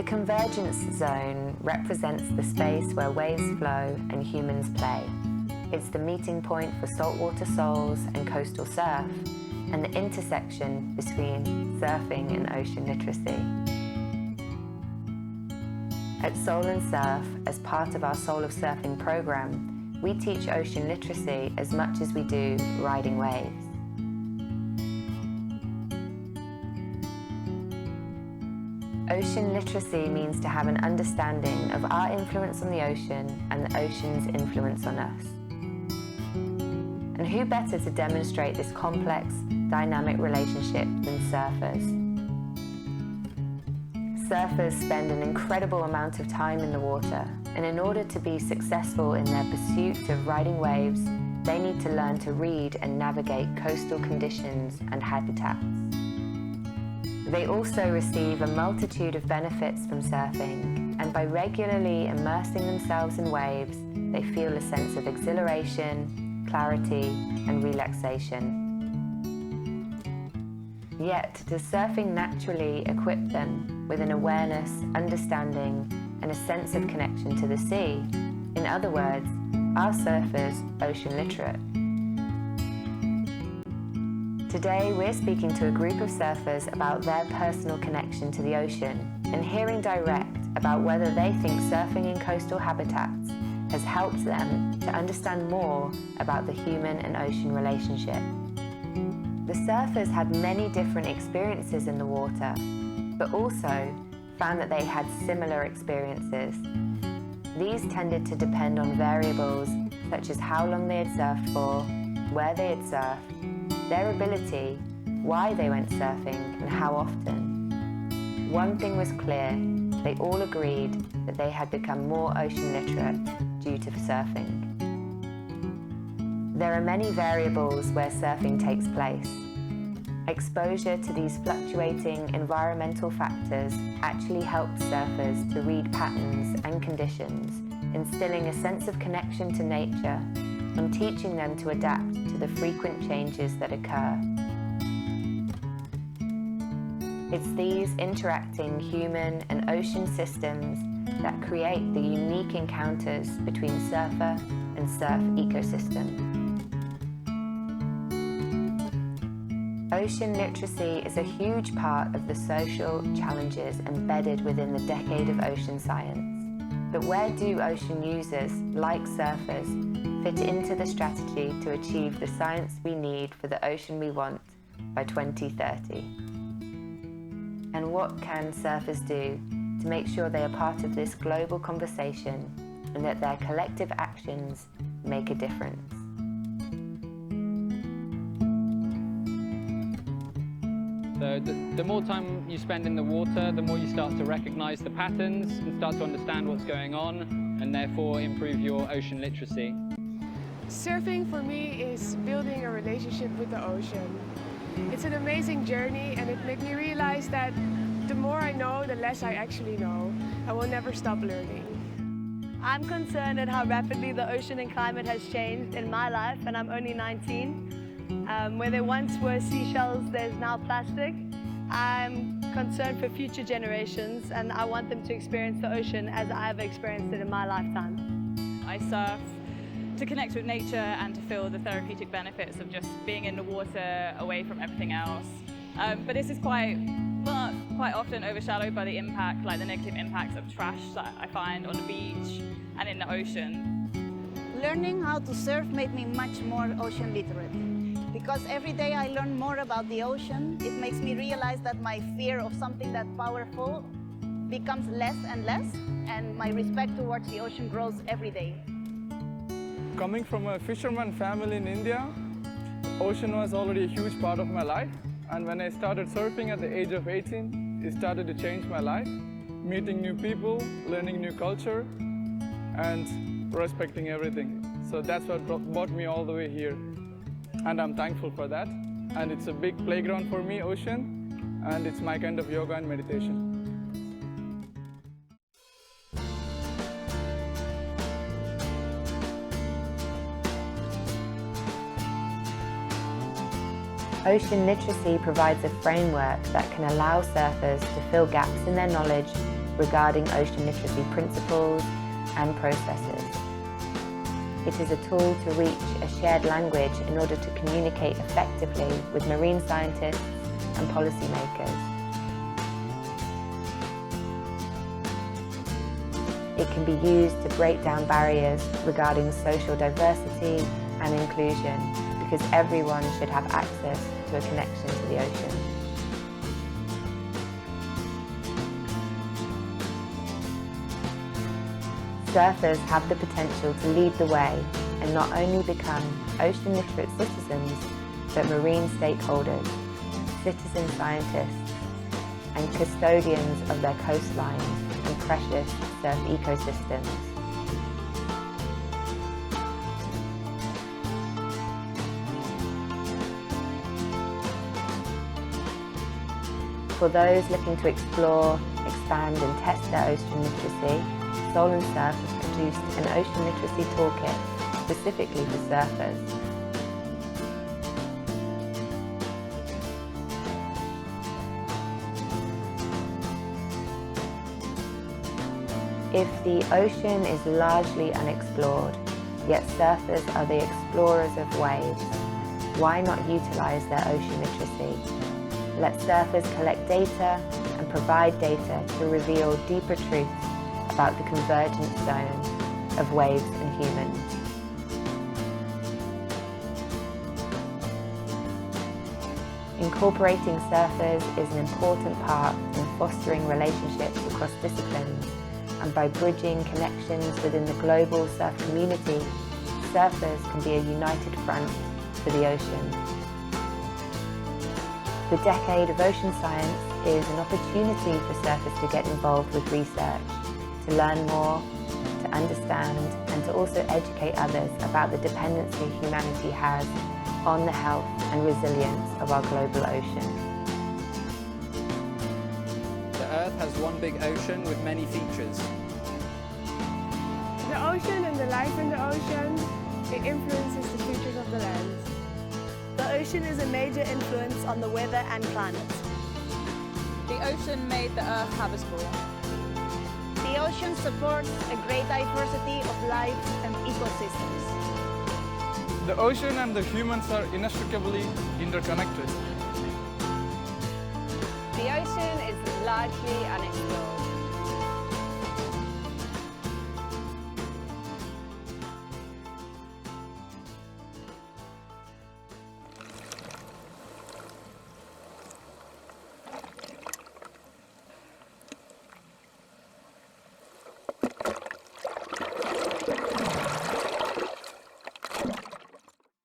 The Convergence Zone represents the space where waves flow and humans play. It's the meeting point for saltwater souls and coastal surf, and the intersection between surfing and ocean literacy. At Soul and Surf, as part of our Soul of Surfing program, we teach ocean literacy as much as we do riding waves. Ocean literacy means to have an understanding of our influence on the ocean and the ocean's influence on us. And who better to demonstrate this complex, dynamic relationship than surfers? Surfers spend an incredible amount of time in the water, and in order to be successful in their pursuit of riding waves, they need to learn to read and navigate coastal conditions and habitats. They also receive a multitude of benefits from surfing, and by regularly immersing themselves in waves, they feel a sense of exhilaration, clarity, and relaxation. Yet, does surfing naturally equip them with an awareness, understanding, and a sense of connection to the sea? In other words, are surfers ocean literate? Today, we're speaking to a group of surfers about their personal connection to the ocean and hearing direct about whether they think surfing in coastal habitats has helped them to understand more about the human and ocean relationship. The surfers had many different experiences in the water, but also found that they had similar experiences. These tended to depend on variables such as how long they had surfed for, where they had surfed, their ability, why they went surfing, and how often. One thing was clear, they all agreed that they had become more ocean literate due to surfing. There are many variables where surfing takes place. Exposure to these fluctuating environmental factors actually helps surfers to read patterns and conditions, instilling a sense of connection to nature and teaching them to adapt to the frequent changes that occur. It's these interacting human and ocean systems that create the unique encounters between surfer and surf ecosystem. Ocean literacy is a huge part of the social challenges embedded within the decade of ocean science. But where do ocean users, like surfers, fit into the strategy to achieve the science we need for the ocean we want by 2030? And what can surfers do to make sure they are part of this global conversation and that their collective actions make a difference? So the more time you spend in the water, the more you start to recognize the patterns and start to understand what's going on, and therefore improve your ocean literacy. Surfing for me is building a relationship with the ocean. It's an amazing journey, and it made me realize that the more I know, the less I actually know. I will never stop learning. I'm concerned at how rapidly the ocean and climate has changed in my life, and I'm only 19. Where there once were seashells, there's now plastic. I'm concerned for future generations, and I want them to experience the ocean as I've experienced it in my lifetime. I surf to connect with nature and to feel the therapeutic benefits of just being in the water away from everything else. But this is quite often overshadowed by the impact, like the negative impacts of trash that I find on the beach and in the ocean. Learning how to surf made me much more ocean literate. Because every day I learn more about the ocean, it makes me realize that my fear of something that powerful becomes less and less, and my respect towards the ocean grows every day. Coming from a fisherman family in India, ocean was already a huge part of my life. And when I started surfing at the age of 18, it started to change my life. Meeting new people, learning new culture, and respecting everything. So that's what brought me all the way here. And I'm thankful for that. And it's a big playground for me, ocean, and it's my kind of yoga and meditation. Ocean literacy provides a framework that can allow surfers to fill gaps in their knowledge regarding ocean literacy principles and processes. It is a tool to reach a shared language in order to communicate effectively with marine scientists and policymakers. It can be used to break down barriers regarding social diversity and inclusion, because everyone should have access to a connection to the ocean. Surfers have the potential to lead the way and not only become ocean literate citizens, but marine stakeholders, citizen scientists, and custodians of their coastlines and precious surf ecosystems. For those looking to explore, expand and test their ocean literacy, Soul and Surf has produced an ocean literacy toolkit specifically for surfers. If the ocean is largely unexplored, yet surfers are the explorers of waves, why not utilize their ocean literacy? Let surfers collect data and provide data to reveal deeper truths about the convergence zone of waves and humans. Incorporating surfers is an important part in fostering relationships across disciplines, and by bridging connections within the global surf community, surfers can be a united front for the ocean. The Decade of Ocean Science is an opportunity for surfers to get involved with research, to learn more, to understand, and to also educate others about the dependency humanity has on the health and resilience of our global ocean. The Earth has one big ocean with many features. The ocean and the life in the ocean, it influences the features of the land. The ocean is a major influence on the weather and climate. The ocean made the Earth habitable. The ocean supports a great diversity of life and ecosystems. The ocean and the humans are inextricably interconnected. The ocean is largely unexplored.